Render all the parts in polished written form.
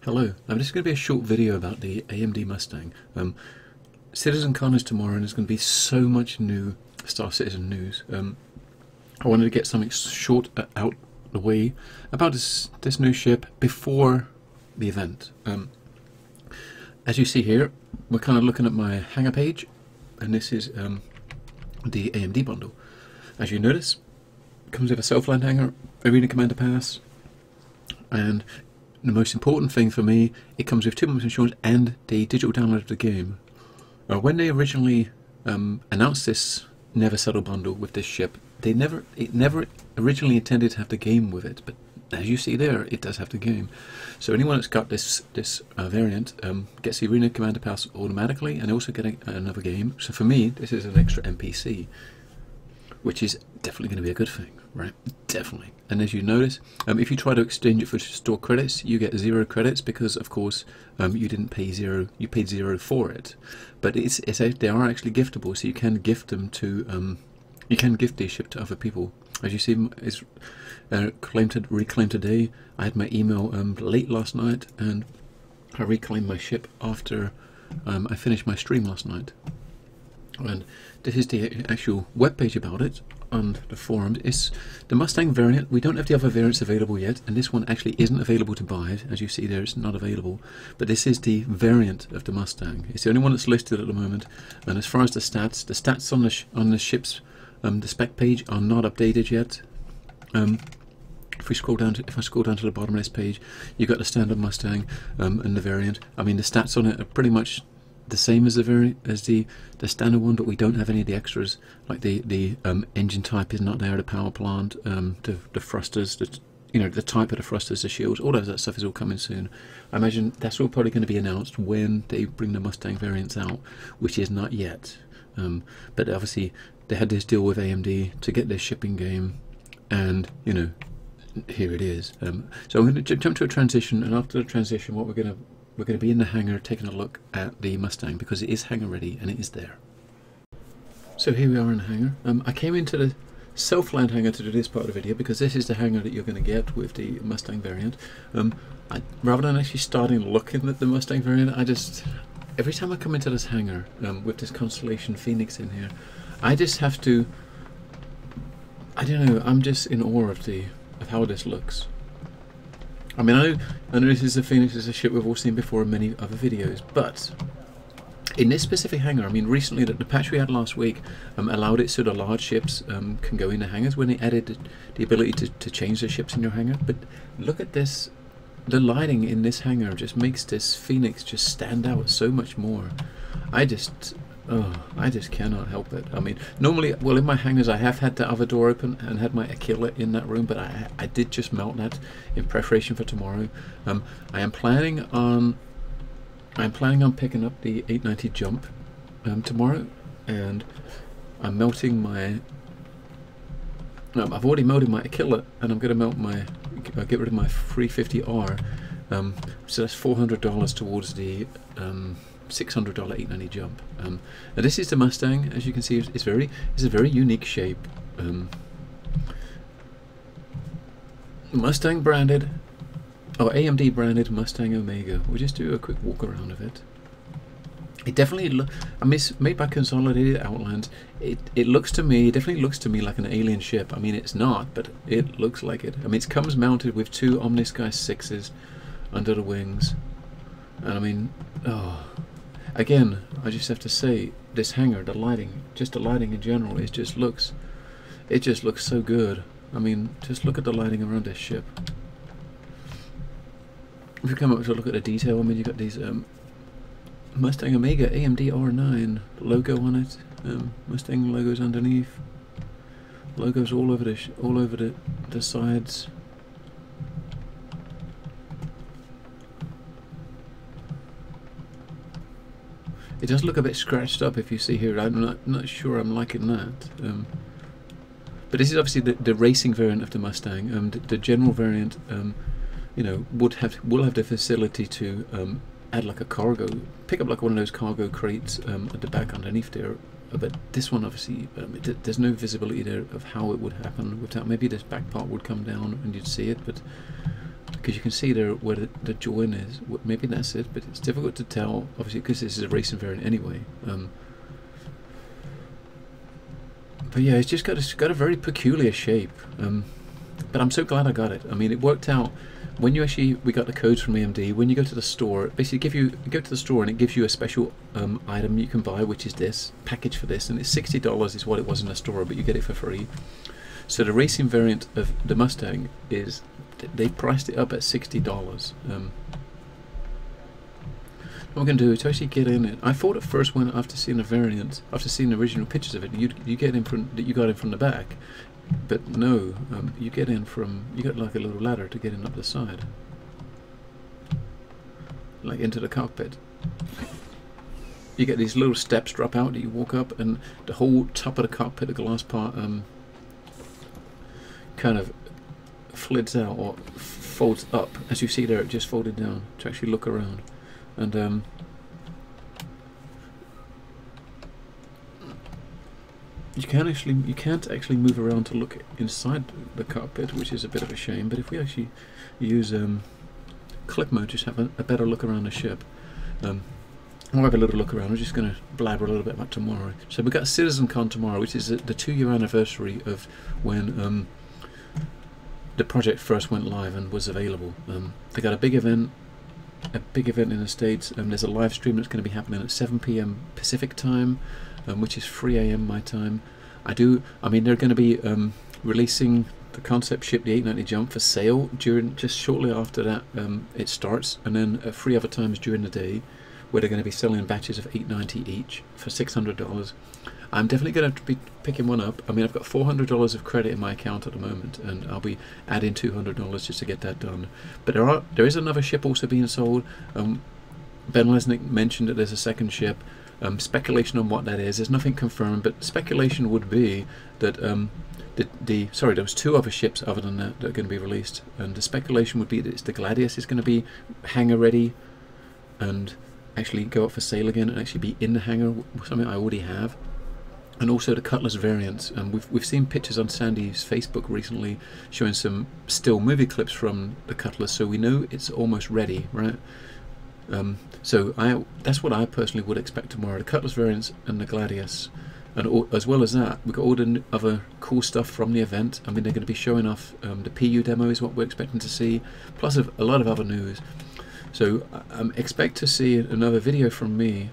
Hello, this is going to be a short video about the AMD Mustang. CitizenCon is tomorrow and there's going to be so much new Star Citizen news. I wanted to get something short out the way about this new ship before the event. As you see here, we're kind of looking at my Hangar page, and this is the AMD bundle. As you notice, it comes with a self-land hangar, arena commander pass, and the most important thing for me, it comes with 2 months insurance and the digital download of the game. When they originally announced this Never Settle bundle with this ship, it never originally intended to have the game with it, but as you see there, it does have the game. So anyone that's got this variant gets the Arena Commander Pass automatically, and also get another game. So for me, this is an extra NPC, which is definitely going to be a good thing, right? Definitely. And as you notice, if you try to exchange it for store credits, you get 0 credits because, of course, you didn't pay 0. You paid 0 for it. But they are actually giftable, so you can gift them to. You can gift these ship to other people. As you see, it's reclaimed today. I had my email late last night, and I reclaimed my ship after I finished my stream last night. And this is the actual web page about it on the forums. It's the Mustang variant. We don't have the other variants available yet, and this one actually isn't available to buy. As you see there, it's not available. But this is the variant of the Mustang. It's the only one that's listed at the moment. And as far as the stats on the ship's the spec page are not updated yet. If I scroll down to the bottom of this page, you've got the standard Mustang and the variant. I mean, the stats on it are pretty much the same as the standard one, but we don't have any of the extras, like the engine type is not there, the power plant, the thrusters, the type of the thrusters, the shields, all of that stuff is all coming soon. I imagine that's all probably going to be announced when they bring the Mustang variants out, which is not yet. But obviously they had this deal with AMD to get their shipping game, and here it is. So I'm going to jump to a transition, and after the transition, what we're going to be in the hangar taking a look at the Mustang, because it is hangar ready and it is there. So here we are in the hangar. I came into the self-land hangar to do this part of the video because this is the hangar that you're going to get with the Mustang variant. Rather than actually starting looking at the Mustang variant, every time I come into this hangar with this Constellation Phoenix in here, I just have to, I don't know, I'm just in awe of how this looks. I mean, I know this is a Phoenix, is a ship we've all seen before in many other videos, but in this specific hangar, I mean, recently the patch we had last week allowed it so the large ships can go into hangars when they added the ability to change the ships in your hangar. But look at this, the lighting in this hangar just makes this Phoenix just stand out so much more. I just cannot help it. I mean, normally, well, in my hangars I have had the other door open and had my Aquila in that room, but I did just melt that in preparation for tomorrow. I am planning on picking up the 890 jump tomorrow, and I'm melting my. I've already melted my Aquila, and I'm going to get rid of my 350R. So that's $400 towards the $600 890 jump. Now this is the Mustang. As you can see, it's a very unique shape. Mustang branded, or AMD branded Mustang Omega. We'll just do a quick walk around of it. It definitely I mean, it's made by Consolidated Outlines. It definitely looks to me like an alien ship. I mean, it's not, but it looks like it. I mean, it comes mounted with 2 Omnisky 6s under the wings, and I mean, again, I just have to say, this hangar, the lighting in general, it just looks so good. I mean, just look at the lighting around this ship. If you come up to look at the detail, I mean, you got these Mustang Omega AMD R9 logo on it, Mustang logos underneath, logos all over the sides. It does look a bit scratched up if you see here. I'm not sure I'm liking that. But this is obviously the racing variant of the Mustang. The general variant, will have the facility to add like a cargo, pick up like one of those cargo crates at the back underneath there. But this one, obviously, there's no visibility there of how it would happen without. Maybe this back part would come down and you'd see it, but because you can see there where the join is. Maybe that's it, but it's difficult to tell, obviously, because this is a racing variant anyway. But yeah, it's just got a very peculiar shape. But I'm so glad I got it. I mean, it worked out. When we got the codes from AMD. When you go to the store, basically you go to the store and it gives you a special item you can buy, which is this package for this, and it's $60 is what it was in the store, but you get it for free. So the racing variant of the Mustang is, they priced it up at $60. What we're going to do is to actually get in it. I thought at first, when after seeing the variant, after seeing the original pictures of it, you get in from that you got in from the back, but no, you get like a little ladder to get in up the side, like into the cockpit. You get these little steps drop out that you walk up, and the whole top of the cockpit, the glass part, kind of flids out or folds up. As you see there, it just folded down to actually look around. And you can't actually move around to look inside the cockpit, which is a bit of a shame. But if we actually use clip mode, just have a better look around the ship. I'll have a little look around. I'm just going to blabber a little bit about tomorrow. So we've got CitizenCon tomorrow, which is the 2-year anniversary of when the project first went live and was available. They got a big event in the States. There's a live stream that's going to be happening at 7 PM Pacific time, which is 3 AM my time. I mean, they're going to be releasing the concept ship, the 890 Jump, for sale just shortly after that it starts, and then 3 other times during the day, where they're going to be selling batches of 890 each for $600. I'm definitely going to be picking one up. I mean, I've got $400 of credit in my account at the moment, and I'll be adding $200 just to get that done. But there is another ship also being sold. Ben Lesnick mentioned that there's a second ship. Speculation on what that is. There's nothing confirmed, but speculation would be that there was 2 other ships other than that are going to be released, and the speculation would be that it's the Gladius is going to be hangar ready and actually go up for sale again and actually be in the hangar, something I already have. And also the Cutlass variants. We've seen pictures on Sandy's Facebook recently showing some still movie clips from the Cutlass, so we know it's almost ready, right? So that's what I personally would expect tomorrow: the Cutlass variants and the Gladius. And as well as that, we've got all the other cool stuff from the event. I mean, they're going to be showing off the PU demo is what we're expecting to see, plus a lot of other news. So expect to see another video from me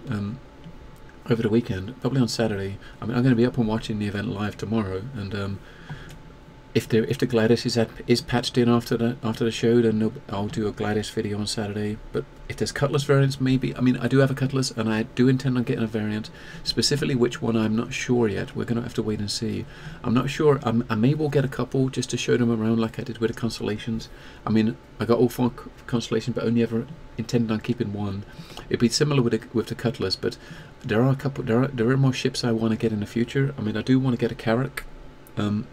over the weekend, probably on Saturday. I mean, I'm going to be up and watching the event live tomorrow, and if the Gladius is patched in after the show, then I'll do a Gladius video on Saturday. But if there's Cutlass variants, maybe. I mean, I do have a Cutlass, and I do intend on getting a variant. Specifically which one, I'm not sure yet. We're going to have to wait and see. I'm not sure. I may well get a couple just to show them around, like I did with the Constellations. I mean, I got all 4 Constellations, but only ever intended on keeping 1. It'd be similar with the Cutlass, but there are a couple. There are more ships I want to get in the future. I mean, I do want to get a Carrack, and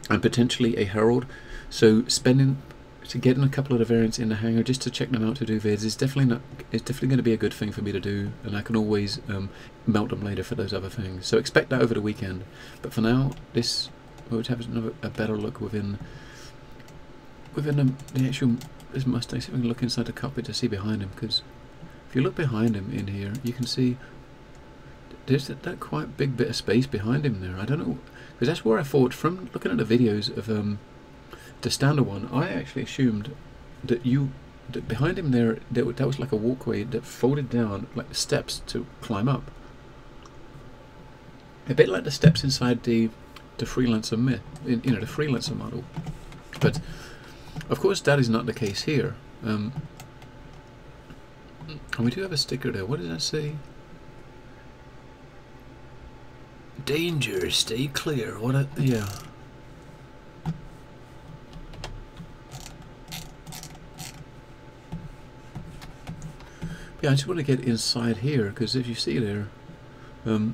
potentially a Herald. So getting a couple of the variants in the hangar just to check them out to do vids is definitely going to be a good thing for me to do, and I can always melt them later for those other things. So expect that over the weekend. But for now, we'll have a better look within the actual this Mustang. See if we can look inside the cockpit to see behind him, because if you look behind him in here, you can see there's that quite big bit of space behind him there. I don't know, because that's where I thought, from looking at the videos of the standard one, I actually assumed that behind him there that was like a walkway that folded down like the steps to climb up, a bit like the steps inside the Freelancer the Freelancer model. But of course that is not the case here. And we do have a sticker there. What does that say? Danger, stay clear. Yeah. Yeah, I just want to get inside here, because if you see there, yeah,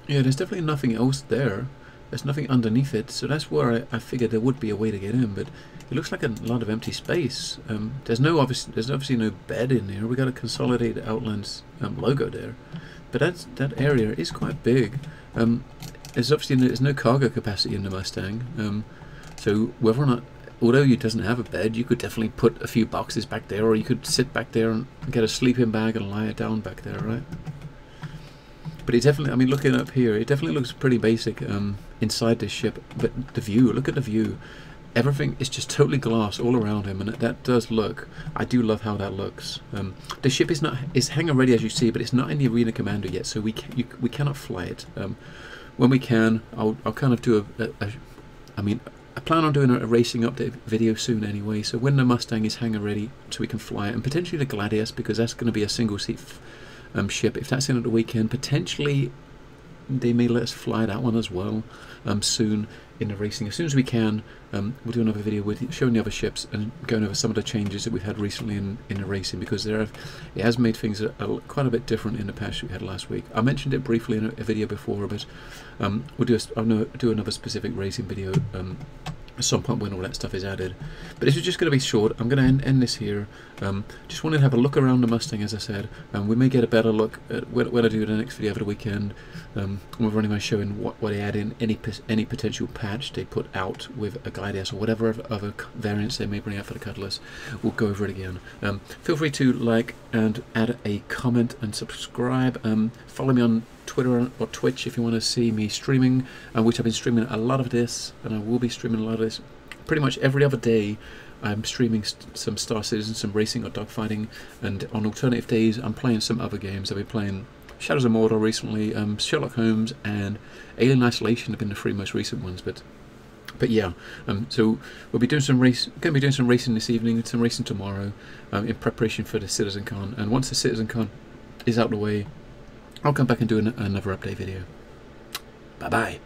there's definitely nothing else there. There's nothing underneath it, so that's where I figured there would be a way to get in, but it looks like a lot of empty space. There's obviously no bed in there. We got a Consolidated Outlands logo there, but that area is quite big. There's no cargo capacity in the Mustang, so whether or not although you doesn't have a bed, you could definitely put a few boxes back there, or you could sit back there and get a sleeping bag and lie it down back there, right? But it definitely, I mean, looking up here, it definitely looks pretty basic inside this ship. But the view, look at the view. Everything is just totally glass all around him, and that does look, I do love how that looks. The ship is hangar ready, as you see, but it's not in the Arena Commander yet, so we cannot fly it. When we can, I'll kind of do I mean, I plan on doing a racing update video soon anyway, so when the Mustang is hangar ready, so we can fly it, and potentially the Gladius, because that's going to be a single seat ship. If that's in at the weekend, potentially they may let us fly that one as well soon in the racing. As soon as we can, we'll do another video with showing the other ships and going over some of the changes that we've had recently in the racing, because it has made things quite a bit different in the patch we had last week. I mentioned it briefly in a video before, but I'll do another specific racing video at some point when all that stuff is added. But this is just going to be short. I'm going to end this here. Just wanted to have a look around the Mustang, as I said. We may get a better look at when I do the next video over the weekend. We're running around showing what they add in, any potential patch they put out with a Gladius or whatever other variants they may bring out for the Cutlass. We'll go over it again. Feel free to like and add a comment and subscribe. Follow me on Twitter or Twitch if you want to see me streaming, which I've been streaming a lot of this, and I will be streaming a lot of this pretty much every other day. I'm streaming some Star Citizen, some racing or dogfighting, and on alternative days I'm playing some other games. I've been playing Shadows of Mordor recently, Sherlock Holmes and Alien Isolation have been the three most recent ones, but yeah, so we'll be doing going to be doing some racing this evening, some racing tomorrow, in preparation for the CitizenCon, and once the CitizenCon is out of the way, I'll come back and do another update video. Bye bye.